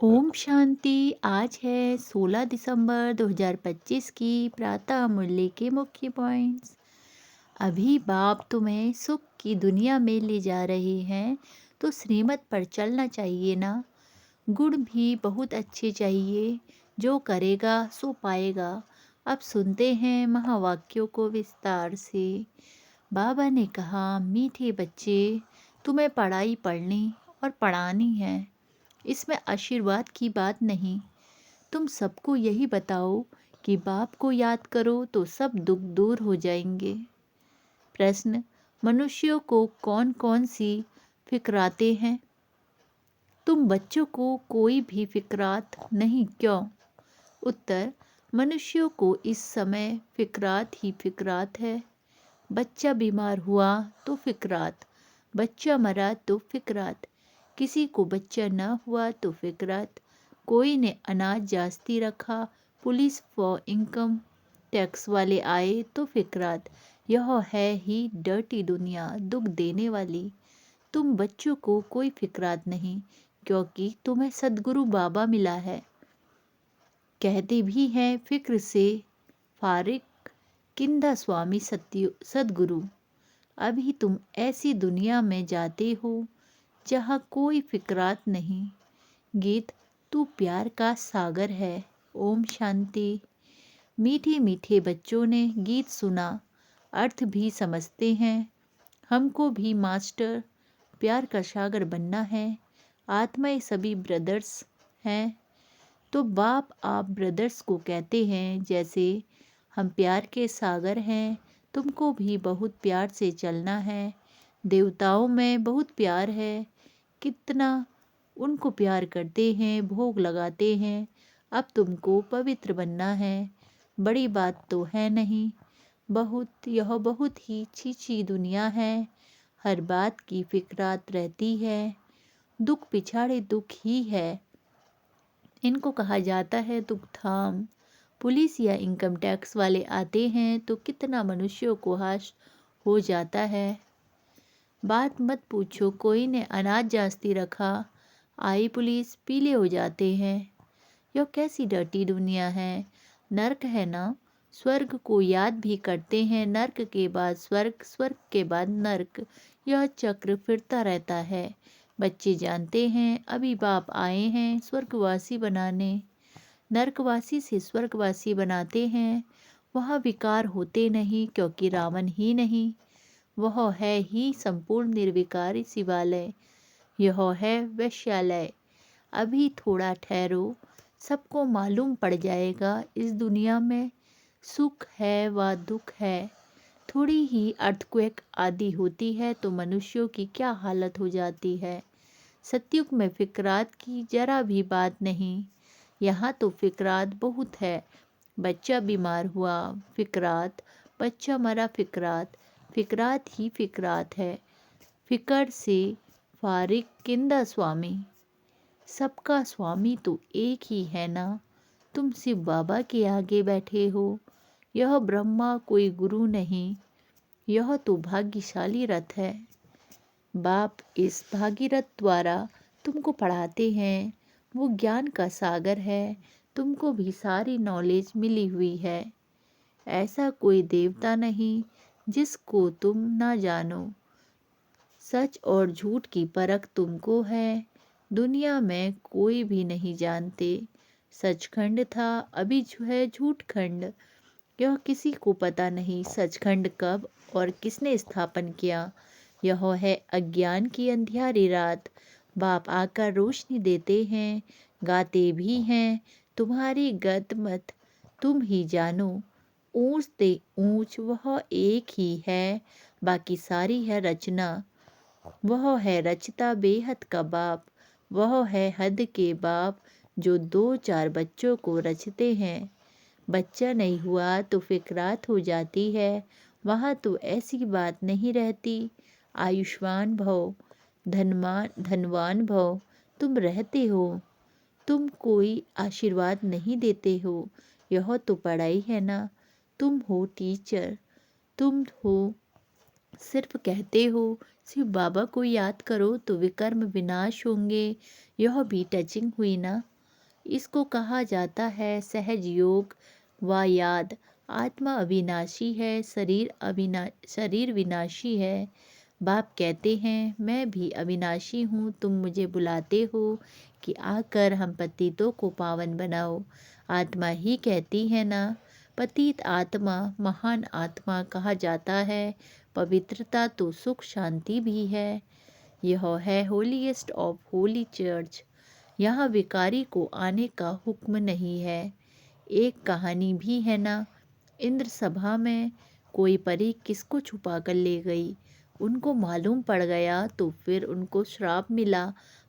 ओम शांति। आज है 16 दिसंबर 2025 की प्रातः मुरली के मुख्य पॉइंट्स। अभी बाप तुम्हें सुख की दुनिया में ले जा रहे हैं तो श्रीमत पर चलना चाहिए ना। गुण भी बहुत अच्छे चाहिए, जो करेगा सो पाएगा। अब सुनते हैं महावाक्यों को विस्तार से। बाबा ने कहा, मीठे बच्चे, तुम्हें पढ़ाई पढ़नी और पढ़ानी है। इसमें आशीर्वाद की बात नहीं। तुम सबको यही बताओ कि बाप को याद करो तो सब दुख दूर हो जाएंगे। प्रश्न, मनुष्यों को कौन कौन सी फिक्राते हैं? तुम बच्चों को कोई भी फिक्रात नहीं, क्यों? उत्तर, मनुष्यों को इस समय फिक्रात ही फिक्रात है। बच्चा बीमार हुआ तो फिक्रात, बच्चा मरा तो फिक्रात, किसी को बच्चा न हुआ तो फिक्रात, कोई ने अनाज जास्ती रखा, पुलिस फॉर इनकम टैक्स वाले आए तो फिक्रात। यह है ही डर्टी दुनिया, दुख देने वाली। तुम बच्चों को कोई फिक्रात नहीं, क्योंकि तुम्हें सदगुरु बाबा मिला है। कहते भी हैं, फिक्र से फारिग किंदा स्वामी सत्य सदगुरु। अभी तुम ऐसी दुनिया में जाते हो जहाँ कोई फिक्रात नहीं। गीत, तू प्यार का सागर है। ओम शांति। मीठे मीठे बच्चों ने गीत सुना, अर्थ भी समझते हैं। हमको भी मास्टर प्यार का सागर बनना है। आत्माएं सभी ब्रदर्स हैं, तो बाप आप ब्रदर्स को कहते हैं। जैसे हम प्यार के सागर हैं, तुमको भी बहुत प्यार से चलना है। देवताओं में बहुत प्यार है, कितना उनको प्यार करते हैं, भोग लगाते हैं। अब तुमको पवित्र बनना है। बड़ी बात तो है नहीं, यह बहुत ही छी दुनिया है। हर बात की फिक्रात रहती है, दुख पिछाड़े दुख ही है। इनको कहा जाता है दुख धाम। पुलिस या इनकम टैक्स वाले आते हैं तो कितना मनुष्यों को हाश हो जाता है। बात मत पूछो, कोई ने अनाज जास्ती रखा, आई पुलिस, पीले हो जाते हैं। यह कैसी डर्टी दुनिया है। नर्क है ना। स्वर्ग को याद भी करते हैं, नर्क के बाद स्वर्ग, स्वर्ग के बाद नर्क। यह चक्र फिरता रहता है। बच्चे जानते हैं अभी बाप आए हैं स्वर्गवासी बनाने। नर्कवासी से स्वर्गवासी बनाते हैं। वहाँ विकार होते नहीं, क्योंकि रावण ही नहीं, वह है ही संपूर्ण निर्विकारी शिवालय। यह है वैश्यालय। अभी थोड़ा ठहरो, सबको मालूम पड़ जाएगा इस दुनिया में सुख है व दुख है। थोड़ी ही अर्थक्वेक आदि होती है तो मनुष्यों की क्या हालत हो जाती है। सतयुग में फिक्रात की जरा भी बात नहीं, यहाँ तो फिक्रात बहुत है। बच्चा बीमार हुआ फिक्रात, बच्चा मरा फिक्रात, फिक्रात ही फिक्रात है। फिकर से फारिग किंदा स्वामी। सबका स्वामी तो एक ही है ना। तुम शिव बाबा के आगे बैठे हो। यह ब्रह्मा कोई गुरु नहीं, यह तो भाग्यशाली रथ है। बाप इस भागीरथ द्वारा तुमको पढ़ाते हैं। वो ज्ञान का सागर है, तुमको भी सारी नॉलेज मिली हुई है। ऐसा कोई देवता नहीं जिसको तुम ना जानो। सच और झूठ की परख तुमको है। दुनिया में कोई भी नहीं जानते। सचखंड था, अभी जो है झूठखंड। यह किसी को पता नहीं सचखंड कब और किसने स्थापन किया। यह है अज्ञान की अंधियारी रात। बाप आकर रोशनी देते हैं, गाते भी हैं, तुम्हारी गत मत तुम ही जानो। ऊंच ते ऊंच वह एक ही है, बाकी सारी है रचना। वह है रचता बेहद का बाप, वह है हद के बाप, जो दो चार बच्चों को रचते हैं। बच्चा नहीं हुआ तो फिक्रात हो जाती है, वहाँ तो ऐसी बात नहीं रहती। आयुष्मान भव, धनवान भव, तुम रहते हो। तुम कोई आशीर्वाद नहीं देते हो, यह तो पढ़ाई है ना। तुम हो टीचर, तुम हो सिर्फ कहते हो शिव बाबा को याद करो तो विकर्म विनाश होंगे। यह भी टचिंग हुई ना। इसको कहा जाता है सहज योग व याद। आत्मा अविनाशी है, शरीर विनाशी है। बाप कहते हैं मैं भी अविनाशी हूँ, तुम मुझे बुलाते हो कि आकर हम पतितों को पावन बनाओ। आत्मा ही कहती है ना। पतित आत्मा महान आत्मा कहा जाता है। पवित्रता तो सुख शांति भी है। यह है होलीएस्ट ऑफ होली चर्च। यहाँ विकारी को आने का हुक्म नहीं है। एक कहानी भी है ना। इंद्र सभा में कोई परी किसको छुपा कर ले गई। उनको मालूम पड़ गया तो फिर उनको श्राप मिला,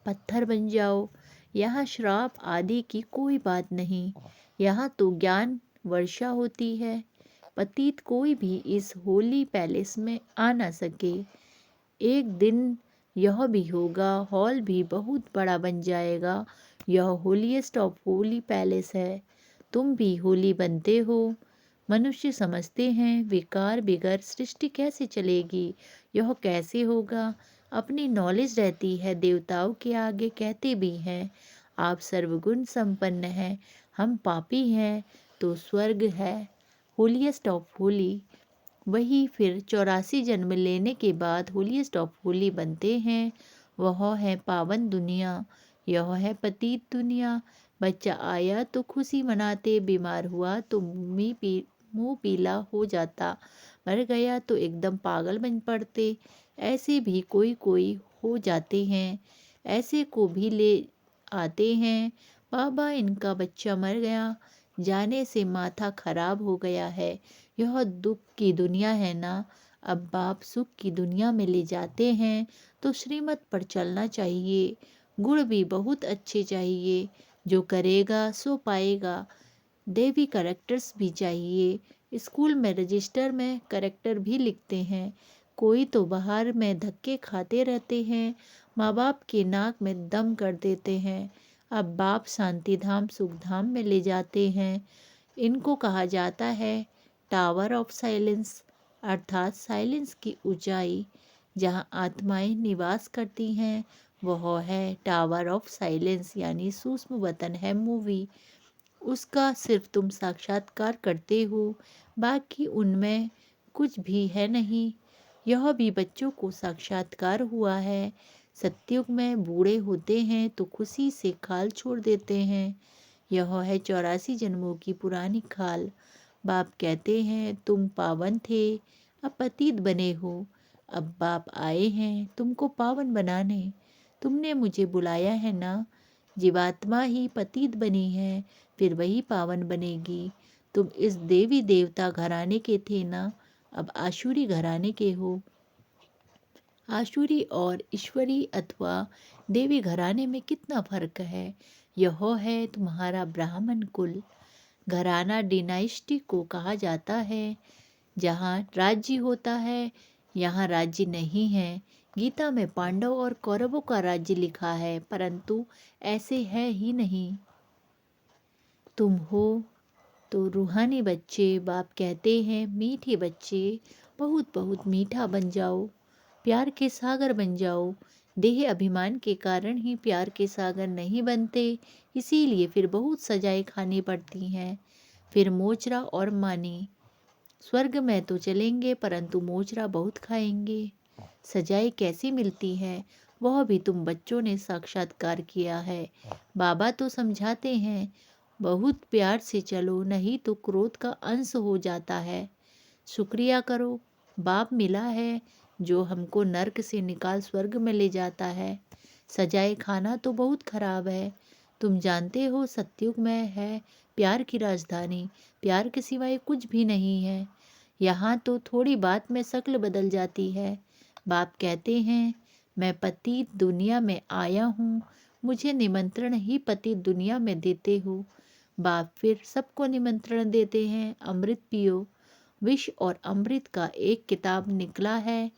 पत्थर बन जाओ। यहाँ श्राप आदि की कोई बात नहीं। यहाँ तो ज्ञान वर्षा होती है। पतित कोई भी इस होली पैलेस में आ ना सके। एक दिन यह भी होगा, हॉल भी बहुत बड़ा बन जाएगा। यह होलीएस्ट ऑफ होली पैलेस है। तुम भी होली बनते हो। मनुष्य समझते हैं विकार बिगर सृष्टि कैसे चलेगी, यह कैसे होगा। अपनी नॉलेज रहती है, देवताओं के आगे कहते भी हैं आप सर्वगुण संपन्न हैं, हम पापी हैं तो स्वर्ग है। होलीएस्ट ऑफ होली वही फिर 84 जन्म लेने के बाद होलीएस्ट ऑफ होली बनते हैं। वह है पावन दुनिया, यह है पतित दुनिया। बच्चा आया तो खुशी मनाते, बीमार हुआ तो मुंह पीला हो जाता, मर गया तो एकदम पागल बन पड़ते। ऐसे भी कोई कोई हो जाते हैं। ऐसे को भी ले आते हैं, बाबा इनका बच्चा मर गया, जाने से माथा खराब हो गया है। यह दुख की दुनिया है ना। अब बाप सुख की दुनिया में ले जाते हैं तो श्रीमत पर चलना चाहिए। गुण भी बहुत अच्छे चाहिए, जो करेगा सो पाएगा। देवी करेक्टर्स भी चाहिए। स्कूल में रजिस्टर में करेक्टर भी लिखते हैं। कोई तो बाहर में धक्के खाते रहते हैं, माँ बाप के नाक में दम कर देते हैं। अब बाप शांति धाम सुख धाम में ले जाते हैं। इनको कहा जाता है टावर ऑफ साइलेंस, अर्थात साइलेंस की ऊंचाई जहाँ आत्माएं निवास करती हैं, वह है टावर ऑफ साइलेंस, यानी सूक्ष्म वतन है मूवी। उसका सिर्फ तुम साक्षात्कार करते हो, बाकी उनमें कुछ भी है नहीं। यह भी बच्चों को साक्षात्कार हुआ है। सतयुग में बूढ़े होते हैं तो खुशी से खाल छोड़ देते हैं। यह है 84 जन्मों की पुरानी खाल। बाप कहते हैं तुम पावन थे, अब पतित बने हो। अब बाप आए हैं तुमको पावन बनाने। तुमने मुझे बुलाया है ना। जीवात्मा ही पतित बनी है, फिर वही पावन बनेगी। तुम इस देवी देवता घराने के थे ना, अब आशुरी घराने के हो। आशुरी और ईश्वरी अथवा देवी घराने में कितना फर्क है। यह है तुम्हारा ब्राह्मण कुल। घराना डिनाइस्टी को कहा जाता है। जहाँ राज्य होता है, यहाँ राज्य नहीं है। गीता में पांडव और कौरवों का राज्य लिखा है, परंतु ऐसे है ही नहीं। तुम हो तो रूहानी बच्चे। बाप कहते हैं मीठे बच्चे, बहुत बहुत मीठा बन जाओ, प्यार के सागर बन जाओ। देह अभिमान के कारण ही प्यार के सागर नहीं बनते, इसीलिए फिर बहुत सजाएं खानी पड़ती हैं। फिर मोचरा और मानी। स्वर्ग में तो चलेंगे परंतु मोचरा बहुत खाएंगे। सजाएं कैसी मिलती है, वह भी तुम बच्चों ने साक्षात्कार किया है। बाबा तो समझाते हैं बहुत प्यार से चलो, नहीं तो क्रोध का अंश हो जाता है। शुक्रिया करो, बाप मिला है जो हमको नर्क से निकाल स्वर्ग में ले जाता है। सजाए खाना तो बहुत खराब है। तुम जानते हो सतयुग में है प्यार की राजधानी। प्यार के सिवाय कुछ भी नहीं है। यहाँ तो थोड़ी बात में शक्ल बदल जाती है। बाप कहते हैं मैं पतित दुनिया में आया हूँ, मुझे निमंत्रण ही पतित दुनिया में देते हो। बाप फिर सबको निमंत्रण देते हैं अमृत पियो। विष और अमृत का एक किताब निकला है।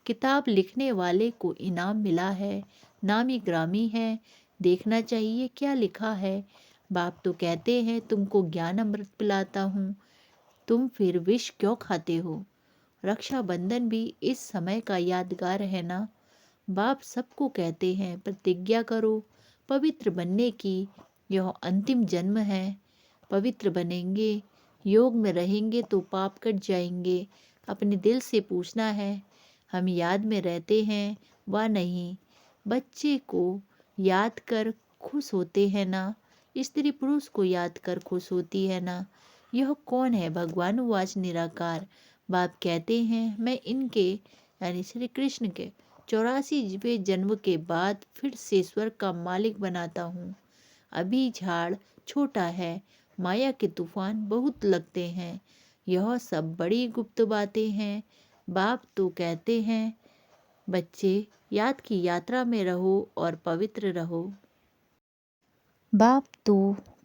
किताब लिखने वाले को इनाम मिला है, नामी ग्रामी है। देखना चाहिए क्या लिखा है। बाप तो कहते हैं तुमको ज्ञान अमृत पिलाता हूँ, तुम फिर विष क्यों खाते हो। रक्षाबंधन भी इस समय का यादगार है ना। बाप सबको कहते हैं प्रतिज्ञा करो, पवित्र बनने की। यह अंतिम जन्म है। पवित्र बनेंगे, योग में रहेंगे तो पाप कट जाएंगे। अपने दिल से पूछना है, हम याद में रहते हैं व नहीं। बच्चे को याद कर खुश होते हैं ना, स्त्री पुरुष को याद कर खुश होती है ना। यह कौन है? भगवान वाच निराकार। बाप कहते हैं मैं इनके यानी श्री कृष्ण के 84वें जन्म के बाद फिर से स्वर्ग का मालिक बनाता हूँ। अभी झाड़ छोटा है, माया के तूफान बहुत लगते हैं। यह सब बड़ी गुप्त बातें हैं। बाप तो कहते हैं बच्चे याद की यात्रा में रहो और पवित्र रहो। बाप तो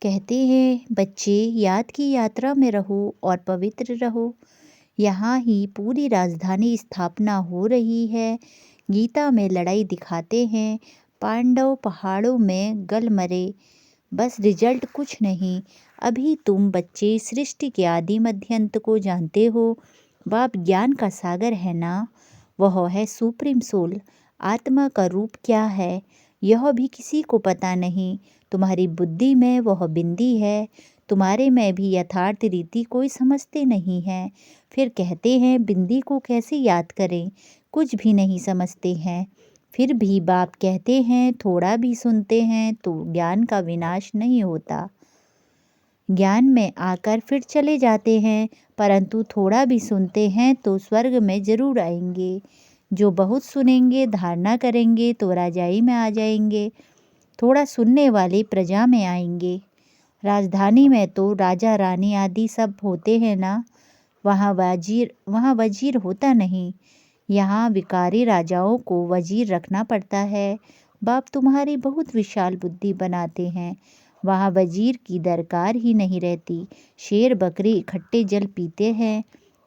कहते हैं बच्चे याद की यात्रा में रहो और पवित्र रहो। यहाँ ही पूरी राजधानी स्थापना हो रही है। गीता में लड़ाई दिखाते हैं, पांडव पहाड़ों में गल मरे, बस रिजल्ट कुछ नहीं। अभी तुम बच्चे सृष्टि के आदि मध्य अंत को जानते हो। बाप ज्ञान का सागर है ना, वह है सुप्रीम सोल। आत्मा का रूप क्या है यह भी किसी को पता नहीं। तुम्हारी बुद्धि में वह बिंदी है, तुम्हारे में भी यथार्थ रीति कोई समझते नहीं है। फिर कहते हैं बिंदी को कैसे याद करें, कुछ भी नहीं समझते हैं। फिर भी बाप कहते हैं थोड़ा भी सुनते हैं तो ज्ञान का विनाश नहीं होता। ज्ञान में आकर फिर चले जाते हैं, परंतु थोड़ा भी सुनते हैं तो स्वर्ग में जरूर आएंगे। जो बहुत सुनेंगे धारणा करेंगे तो राजाई में आ जाएंगे। थोड़ा सुनने वाले प्रजा में आएंगे। राजधानी में तो राजा रानी आदि सब होते हैं ना, वहाँ वजीर होता नहीं। यहाँ विकारी राजाओं को वजीर रखना पड़ता है। बाप तुम्हारी बहुत विशाल बुद्धि बनाते हैं, वहाँ वजीर की दरकार ही नहीं रहती। शेर बकरी इकट्ठे जल पीते हैं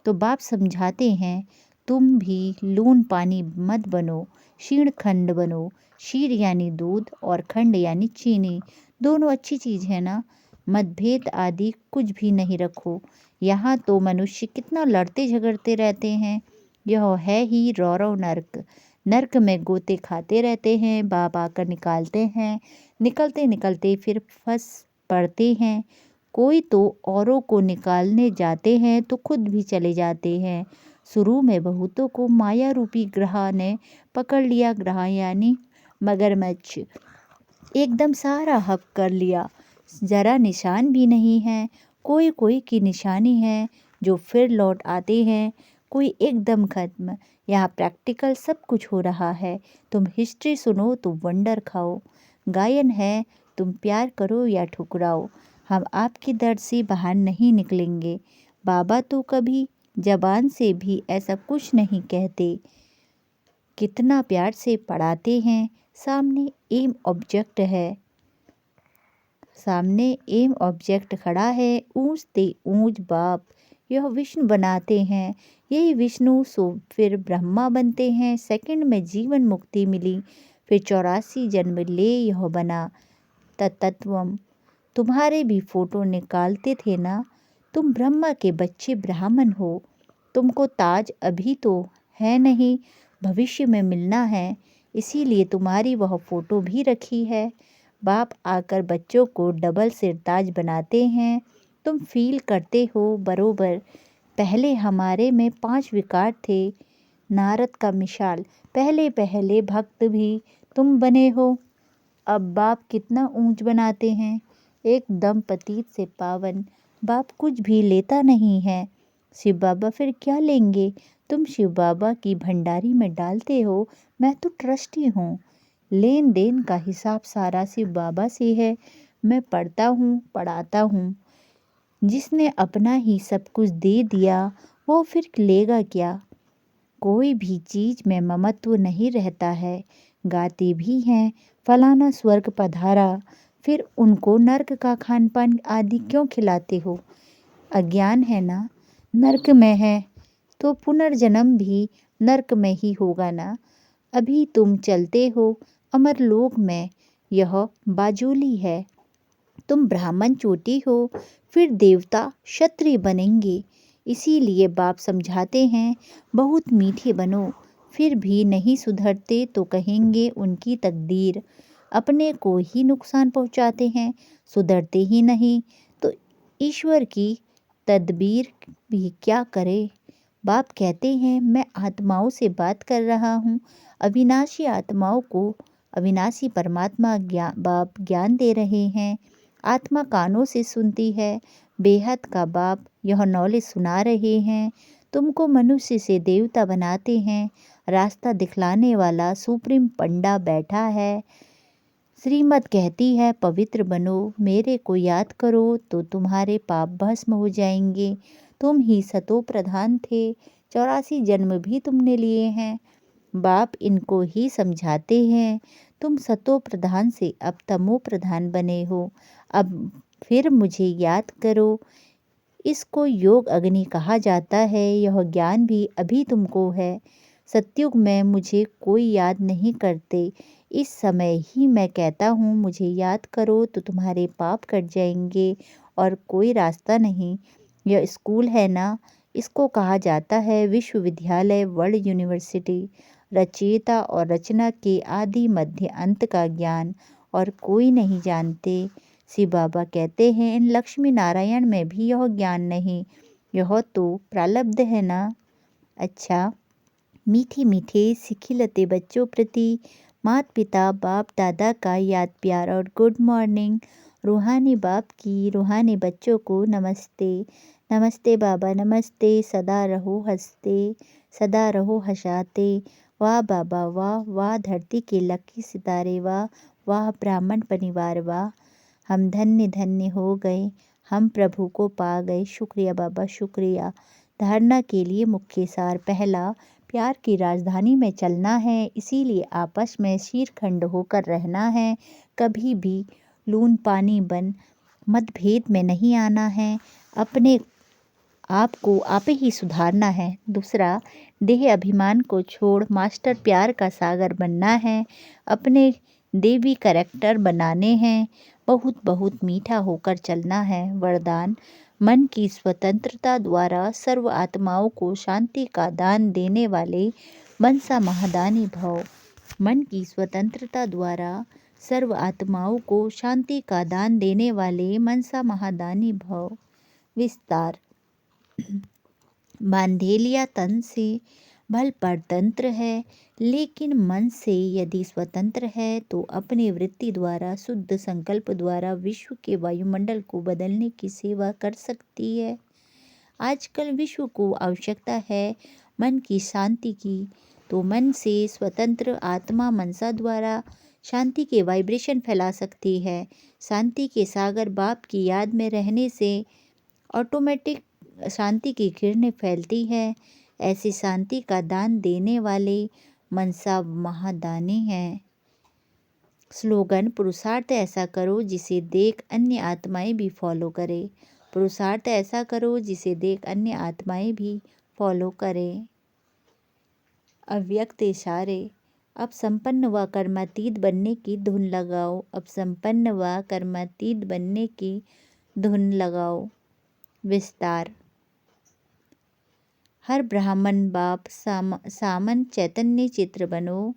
तो बाप समझाते हैं तुम भी लून पानी मत बनो, शीण खंड बनो। शीर यानी दूध और खंड यानी चीनी, दोनों अच्छी चीज़ है ना। मतभेद आदि कुछ भी नहीं रखो। यहाँ तो मनुष्य कितना लड़ते झगड़ते रहते हैं। यह है ही रौरव नर्क। नर्क में गोते खाते रहते हैं, बाप आकर निकालते हैं। निकलते निकलते फिर फंस पड़ते हैं। कोई तो औरों को निकालने जाते हैं तो खुद भी चले जाते हैं। शुरू में बहुतों को माया रूपी ग्रह ने पकड़ लिया। ग्रह यानी मगरमच्छ, एकदम सारा हक कर लिया। जरा निशान भी नहीं है। कोई कोई की निशानी है जो फिर लौट आते हैं, कोई एकदम खत्म। यहाँ प्रैक्टिकल सब कुछ हो रहा है। तुम हिस्ट्री सुनो तो वंडर खाओ। गायन है, तुम प्यार करो या ठुकराओ। हम आपके दर्द से बाहर नहीं निकलेंगे। बाबा तो कभी जबान से भी ऐसा कुछ नहीं कहते। कितना प्यार से पढ़ाते हैं। सामने एम ऑब्जेक्ट है, सामने एम ऑब्जेक्ट खड़ा है। ऊंच ते ऊंच बाप यह विष्णु बनाते हैं। यही विष्णु सो फिर ब्रह्मा बनते हैं। सेकंड में जीवन मुक्ति मिली, फिर 84 जन्म ले यह बना तत्वम। तुम्हारे भी फोटो निकालते थे ना। तुम ब्रह्मा के बच्चे ब्राह्मण हो। तुमको ताज अभी तो है नहीं, भविष्य में मिलना है, इसीलिए तुम्हारी वह फोटो भी रखी है। बाप आकर बच्चों को डबल सिरताज बनाते हैं। तुम फील करते हो बरोबर। पहले हमारे में 5 विकार थे, नारद का मिसाल। पहले पहले भक्त भी तुम बने हो। अब बाप कितना ऊंच बनाते हैं, एकदम पतित से पावन। बाप कुछ भी लेता नहीं है। शिव बाबा फिर क्या लेंगे? तुम शिव बाबा की भंडारी में डालते हो, मैं तो ट्रस्टी हूँ। लेन देन का हिसाब सारा शिव बाबा से है। मैं पढ़ता हूँ पढ़ाता हूँ। जिसने अपना ही सब कुछ दे दिया वो फिर लेगा क्या? कोई भी चीज में ममत्व नहीं रहता है। गाते भी हैं फलाना स्वर्ग पधारा, फिर उनको नर्क का खान पान आदि क्यों खिलाते हो? अज्ञान है ना। नर्क में है तो पुनर्जन्म भी नर्क में ही होगा ना। अभी तुम चलते हो अमरलोक में, यह बाजूली है। तुम ब्राह्मण चोटी हो, फिर देवता क्षत्रिय बनेंगे। इसीलिए बाप समझाते हैं, बहुत मीठे बनो। फिर भी नहीं सुधरते तो कहेंगे उनकी तकदीर, अपने को ही नुकसान पहुंचाते हैं, सुधरते ही नहीं तो ईश्वर की तदबीर भी क्या करे। बाप कहते हैं, मैं आत्माओं से बात कर रहा हूँ, अविनाशी आत्माओं को अविनाशी परमात्मा बाप ज्ञान दे रहे हैं। आत्मा कानों से सुनती है, बेहद का बाप यह नॉलेज सुना रहे हैं। तुमको मनुष्य से देवता बनाते हैं, रास्ता दिखलाने वाला सुप्रीम पंडा बैठा है। श्रीमत कहती है, पवित्र बनो, मेरे को याद करो तो तुम्हारे पाप भस्म हो जाएंगे। तुम ही सतो प्रधान थे, 84 जन्म भी तुमने लिए हैं। बाप इनको ही समझाते हैं, तुम सतो प्रधान से अब तमो प्रधान बने हो, अब फिर मुझे याद करो। इसको योग अग्नि कहा जाता है, यह ज्ञान भी अभी तुमको है। सतयुग में मुझे कोई याद नहीं करते, इस समय ही मैं कहता हूँ मुझे याद करो तो तुम्हारे पाप कट जाएंगे और कोई रास्ता नहीं। यह स्कूल है ना, इसको कहा जाता है विश्वविद्यालय, वर्ल्ड यूनिवर्सिटी। रचयिता और रचना के आदि मध्य अंत का ज्ञान और कोई नहीं जानते। शिव बाबा कहते हैं, इन लक्ष्मी नारायण में भी यह ज्ञान नहीं, यह तो प्रारब्ध है ना। अच्छा, मीठे मीठे सिखिलते बच्चों प्रति माता पिता बाप दादा का याद प्यार और गुड मॉर्निंग। रूहानी बाप की रूहानी बच्चों को नमस्ते। नमस्ते बाबा नमस्ते, सदा रहो हंसते, सदा रहो हंसाते। वाह बाबा वाह, वाह धरती के लकी सितारे, वाह वाह ब्राह्मण परिवार, वाह हम धन्य धन्य हो गए, हम प्रभु को पा गए। शुक्रिया बाबा शुक्रिया। धारणा के लिए मुख्य सार, पहला, प्यार की राजधानी में चलना है, इसीलिए आपस में शीरखंड होकर रहना है। कभी भी लून पानी बन मतभेद में नहीं आना है, अपने आप को आप ही सुधारना है। दूसरा, देह अभिमान को छोड़ मास्टर प्यार का सागर बनना है, अपने देवी कैरेक्टर बनाने हैं, बहुत बहुत मीठा होकर चलना है। वरदान, मन की स्वतंत्रता द्वारा सर्व आत्माओं को शांति का दान देने वाले मनसा महादानी भव। मन की स्वतंत्रता द्वारा सर्व आत्माओं को शांति का दान देने वाले मनसा महादानी भव। विस्तार, बांधेलिया तन से भल परतंत्र है, लेकिन मन से यदि स्वतंत्र है तो अपनी वृत्ति द्वारा शुद्ध संकल्प द्वारा विश्व के वायुमंडल को बदलने की सेवा कर सकती है। आजकल विश्व को आवश्यकता है मन की शांति की, तो मन से स्वतंत्र आत्मा मनसा द्वारा शांति के वाइब्रेशन फैला सकती है। शांति के सागर बाप की याद में रहने से ऑटोमेटिक शांति की किरणें फैलती है। ऐसी शांति का दान देने वाले मनसा महादानी हैं। स्लोगन, पुरुषार्थ ऐसा करो जिसे देख अन्य आत्माएं भी फॉलो करें। पुरुषार्थ ऐसा करो जिसे देख अन्य आत्माएं भी फॉलो करें। अव्यक्त इशारे, अब संपन्न व कर्मातीत बनने की धुन लगाओ, अब संपन्न व कर्मातीत बनने की धुन लगाओ। विस्तार, हर ब्राह्मण बाप सामन चैतन्य चित्र बनो,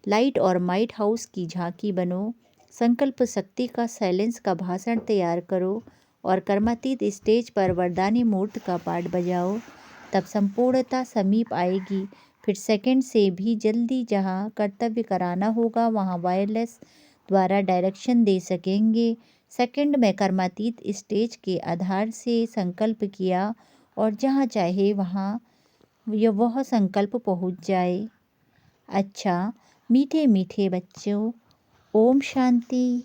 लाइट और माइट हाउस की झांकी बनो, संकल्प शक्ति का साइलेंस का भाषण तैयार करो और कर्मातीत स्टेज पर वरदानी मूर्त का पाठ बजाओ, तब संपूर्णता समीप आएगी। फिर सेकंड से भी जल्दी जहां कर्तव्य कराना होगा वहां वायरलेस द्वारा डायरेक्शन दे सकेंगे। सेकंड में कर्मातीत स्टेज के आधार से संकल्प किया और जहाँ चाहे वहाँ वह संकल्प पहुँच जाए। अच्छा, मीठे मीठे बच्चों, ओम शांति।